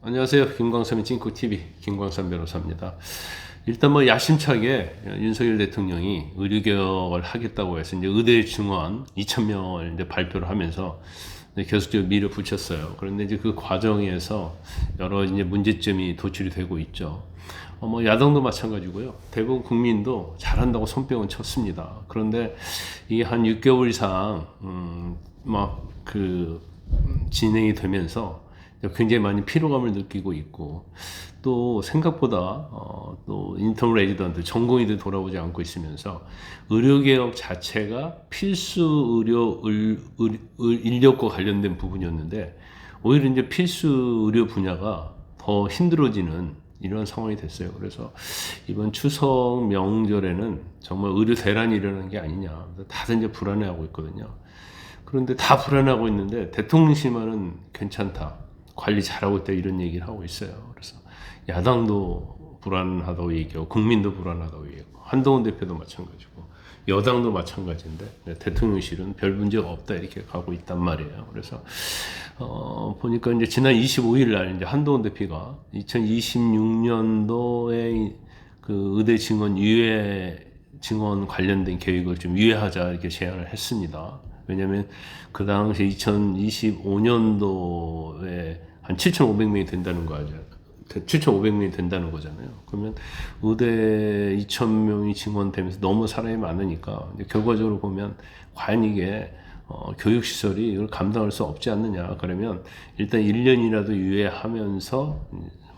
안녕하세요. 김광삼의 찡쿠TV 김광삼 변호사입니다. 일단 뭐 야심차게 윤석열 대통령이 의료개혁을 하겠다고 해서 이제 의대 증원 2,000명을 이제 발표를 하면서 계속적으로 밀어붙였어요. 그런데 이제 그 과정에서 여러 이제 문제점이 도출이 되고 있죠. 뭐 야당도 마찬가지고요. 대부분 국민도 잘한다고 손뼉은 쳤습니다. 그런데 이게 한 6개월 이상 진행이 되면서 굉장히 많이 피로감을 느끼고 있고, 또 생각보다 또 인턴 레지던트 전공의들 돌아오지 않고 있으면서 의료개혁 자체가 필수 인력과 관련된 부분이었는데, 오히려 이제 필수 의료 분야가 더 힘들어지는 이런 상황이 됐어요. 그래서 이번 추석 명절에는 정말 의료 대란이 일어나는 게 아니냐, 다들 이제 불안해하고 있거든요. 그런데 다 불안하고 있는데 대통령실만은 괜찮다, 관리 잘하고 있다, 이런 얘기를 하고 있어요. 그래서 야당도 불안하다고 얘기하고 국민도 불안하다고 얘기하고 한동훈 대표도 마찬가지고 여당도 마찬가지인데 대통령실은 별 문제가 없다 이렇게 가고 있단 말이에요. 그래서 보니까 이제 지난 25일 날 이제 한동훈 대표가 2026년도에 그 의대 증원 유예 증원 관련된 계획을 좀 유예하자 이렇게 제안을 했습니다. 왜냐하면 그 당시 2025년도에 한 7,500명이 된다는 거 아니야. 7,500명이 된다는 거잖아요. 그러면 의대 2,000명이 증원되면서 너무 사람이 많으니까 결과적으로 보면 과연 이게 교육시설이 이걸 감당할 수 없지 않느냐. 그러면 일단 1년이라도 유예하면서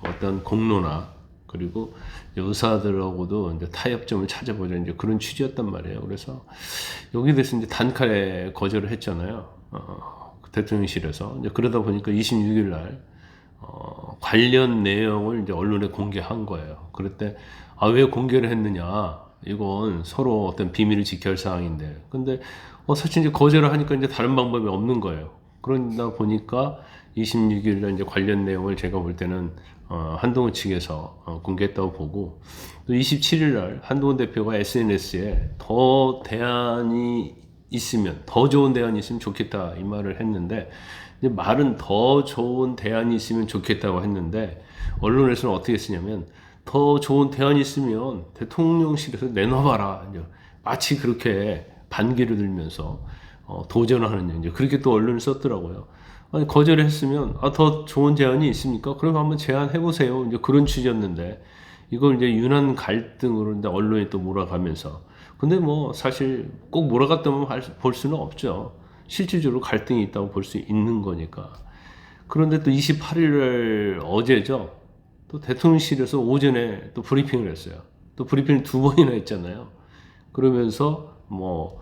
어떤 공로나 그리고 의사들하고도 이제 타협점을 찾아보자, 이제 그런 취지였단 말이에요. 그래서 여기에 대해서 이제 단칼에 거절을 했잖아요. 대통령실에서. 이제 그러다 보니까 26일 날 관련 내용을 이제 언론에 공개한 거예요. 그랬대, 왜 공개를 했느냐? 이건 서로 어떤 비밀을 지켜야 할 사항인데. 근데 사실 이제 거절을 하니까 이제 다른 방법이 없는 거예요. 그러다 보니까 26일 날 이제 관련 내용을 제가 볼 때는 한동훈 측에서 공개했다고 보고, 또 27일 날 한동훈 대표가 SNS에 더 대안이 있으면, 더 좋은 대안이 있으면 좋겠다 이 말을 했는데, 이제 말은 더 좋은 대안이 있으면 좋겠다고 했는데 언론에서는 어떻게 쓰냐면, 더 좋은 대안이 있으면 대통령실에서 내놔봐라, 이제 마치 그렇게 반기를 들면서 도전하는, 이제 그렇게 또 언론을 썼더라고요. 아니, 거절을 했으면 더 좋은 제안이 있습니까? 그럼 한번 제안해 보세요, 이제 그런 취지였는데, 이걸 이제 유난 갈등으로 이제 언론이 또 몰아가면서, 근데 뭐 사실 꼭 몰아갔다면 볼 수는 없죠. 실질적으로 갈등이 있다고 볼 수 있는 거니까. 그런데 또 28일 어제죠. 또 대통령실에서 오전에 또 브리핑을 했어요. 또 브리핑을 2번이나 했잖아요. 그러면서 뭐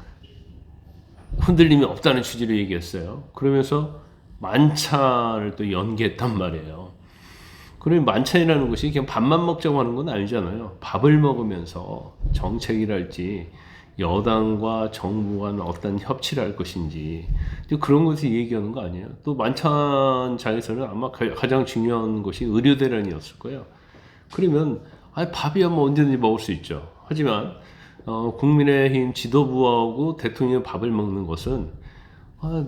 흔들림이 없다는 취지로 얘기했어요. 그러면서 만찬을 또 연기했단 말이에요. 그러면 만찬이라는 것이 그냥 밥만 먹자고 하는 건 아니잖아요. 밥을 먹으면서 정책이랄지 여당과 정부가 어떤 협치를 할 것인지 그런 것을 얘기하는 거 아니에요. 또 만찬장에서는 아마 가장 중요한 것이 의료 대란이었을 거예요. 그러면 밥이야 뭐 언제든지 먹을 수 있죠. 하지만 국민의힘 지도부하고 대통령이 밥을 먹는 것은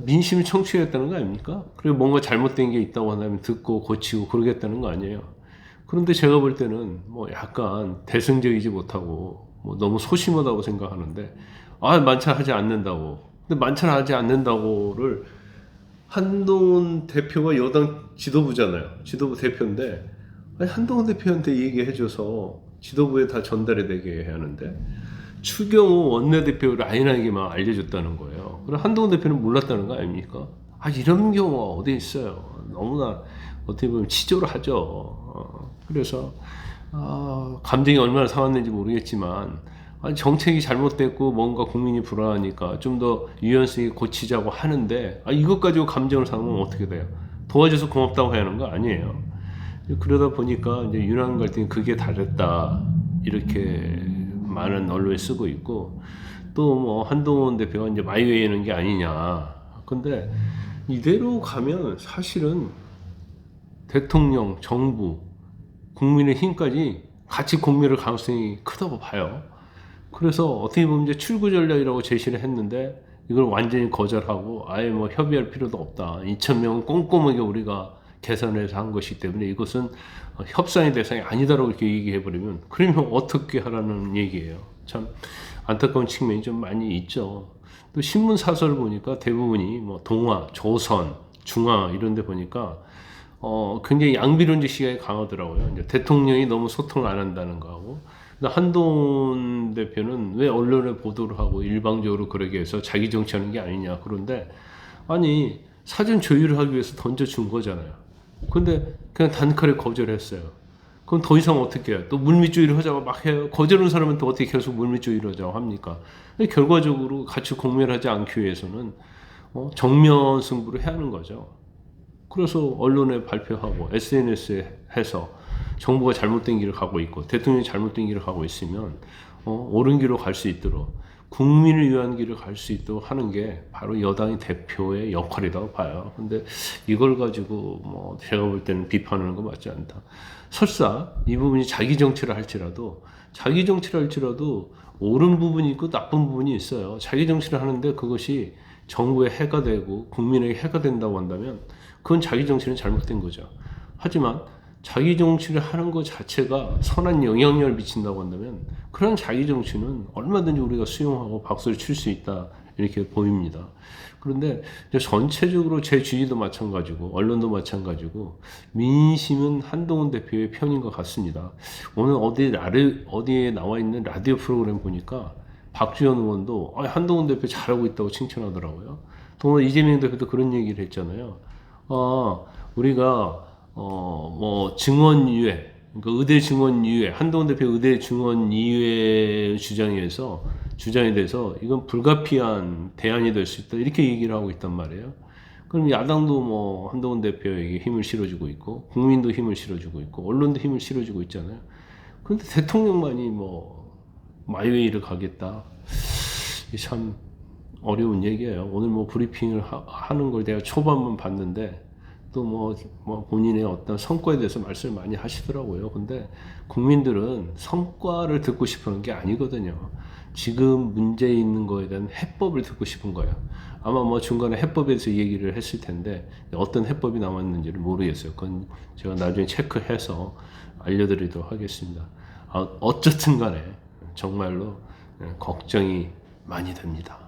민심을 청취하겠다는 거 아닙니까? 그리고 뭔가 잘못된 게 있다고 한다면 듣고 고치고 그러겠다는 거 아니에요. 그런데 제가 볼 때는 뭐 약간 대승적이지 못하고 뭐 너무 소심하다고 생각하는데, 만찬하지 않는다고. 근데 만찬하지 않는다고를 한동훈 대표가 여당 지도부잖아요. 지도부 대표인데, 한동훈 대표한테 얘기해줘서 지도부에 다 전달이 되게 해야 하는데, 추경호 원내대표 라인에게만 알려줬다는 거예요. 그럼 한동훈 대표는 몰랐다는 거 아닙니까? 이런 경우가 어디 있어요. 너무나 어떻게 보면 치졸을 하죠. 그래서 감정이 얼마나 상했는지 모르겠지만, 정책이 잘못됐고 뭔가 국민이 불안하니까 좀 더 유연성 있게 고치자고 하는데, 이것 가지고 감정을 상하면 어떻게 돼요? 도와줘서 고맙다고 해야 하는 거 아니에요. 그러다 보니까 이제 유난 갈등이 그게 다르다 이렇게 많은 언론에 쓰고 있고, 또 뭐 한동훈 대표가 이제 마이웨이는 게 아니냐. 근데 이대로 가면 사실은 대통령, 정부, 국민의힘까지 같이 공멸할 가능성이 크다고 봐요. 그래서 어떻게 보면 이제 출구 전략이라고 제시를 했는데, 이걸 완전히 거절하고 아예 뭐 협의할 필요도 없다. 2,000명은 꼼꼼하게 우리가 계산해서 한 것이기 때문에 이것은 협상의 대상이 아니다라고 이렇게 얘기해버리면 그러면 어떻게 하라는 얘기예요. 참 안타까운 측면이 좀 많이 있죠. 또 신문 사설을 보니까 대부분이 뭐 동아, 조선, 중앙 이런 데 보니까 굉장히 양비론적 시각이 강하더라고요. 이제 대통령이 너무 소통을 안 한다는 거하고 한동훈 대표는 왜 언론에 보도를 하고 일방적으로 그러게 해서 자기 정치하는 게 아니냐. 그런데 아니 사전 조율을 하기 위해서 던져준 거잖아요. 근데 그냥 단칼에 거절했어요. 그럼 더 이상 어떻게 해요? 또 물밑조율을 하자고 막 해요. 거절하는 사람은 또 어떻게 계속 물밑조율을 하자고 합니까? 결과적으로 같이 공멸하지 않기 위해서는 정면 승부를 해야 하는 거죠. 그래서 언론에 발표하고 SNS에 해서 정부가 잘못된 길을 가고 있고 대통령이 잘못된 길을 가고 있으면 옳은 길로 갈 수 있도록 국민을 위한 길을 갈 수 있도록 하는 게 바로 여당의 대표의 역할이라고 봐요. 근데 이걸 가지고 뭐 제가 볼 때는 비판하는 거 맞지 않다. 설사 이 부분이 자기 정치를 할지라도 옳은 부분이 있고 나쁜 부분이 있어요. 자기 정치를 하는데 그것이 정부에 해가 되고 국민에게 해가 된다고 한다면 그건 자기 정치는 잘못된 거죠. 하지만 자기 정치를 하는 것 자체가 선한 영향력을 미친다고 한다면 그런 자기 정치는 얼마든지 우리가 수용하고 박수를 칠 수 있다 이렇게 보입니다. 그런데 전체적으로 제 주위도 마찬가지고 언론도 마찬가지고 민심은 한동훈 대표의 편인 것 같습니다. 오늘 어디에 나와 있는 라디오 프로그램 보니까 박주현 의원도 한동훈 대표 잘하고 있다고 칭찬하더라고요. 또 이재명 대표도 그런 얘기를 했잖아요. 우리가 뭐 증언 유예, 그러니까 의대 증언 유예, 한동훈 대표 의대 증언 유예 주장에 대해서 이건 불가피한 대안이 될 수 있다 이렇게 얘기를 하고 있단 말이에요. 그럼 야당도 뭐 한동훈 대표에게 힘을 실어주고 있고 국민도 힘을 실어주고 있고 언론도 힘을 실어주고 있잖아요. 그런데 대통령만이 뭐 마이웨이를 가겠다. 참 어려운 얘기예요. 오늘 뭐 브리핑을 하는 걸 내가 초반만 봤는데 또 뭐 본인의 어떤 성과에 대해서 말씀을 많이 하시더라고요. 근데 국민들은 성과를 듣고 싶은 게 아니거든요. 지금 문제 있는 거에 대한 해법을 듣고 싶은 거예요. 아마 뭐 중간에 해법에 대해서 얘기를 했을 텐데 어떤 해법이 나왔는지를 모르겠어요. 그건 제가 나중에 체크해서 알려드리도록 하겠습니다. 어쨌든 간에 정말로 걱정이 많이 됩니다.